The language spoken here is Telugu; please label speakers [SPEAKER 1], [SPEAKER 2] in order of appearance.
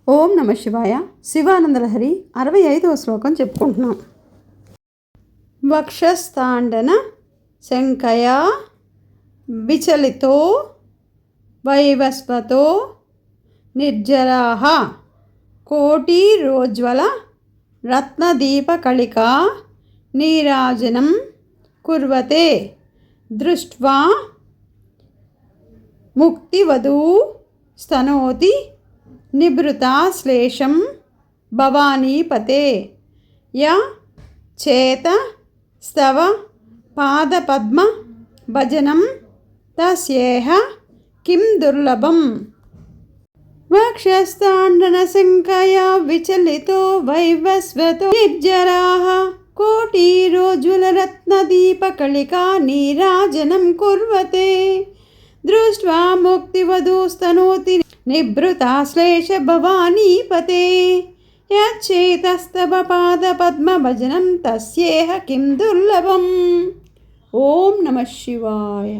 [SPEAKER 1] ఓం నమ శివాయ. శివానందలహరి 65వ శ్లోకం చెప్పుకుంటున్నాం. వక్షస్థాండన శంకయా విచలితో వైవస్వతో నిర్జరాః కోటిరోజ్వల రత్నదీపకళికా నీరాజనం కుర్వతే దృష్ట్వా ముక్తివధూ స్తనోతి నిభృతా శ్లేషం భవానీపతే య చేత స్తవ పాదపద్మ భజనం తస్యేహ కిం దుర్లభం. వక్షస్థాండనశంకయా విచలితో వైవస్వతో నిర్జరాః కోటిరోజ్వలరత్నదీపకళికా నీరాజనం కుర్వతే దృష్ట్వా ముక్తివధూస్తనోతి నిభృతా శ్లేష భవానీపతే యచ్చేతస్తవ పాదపద్మభజనం తస్యేహ కిం దుర్లభం. ఓం నమ శివాయ.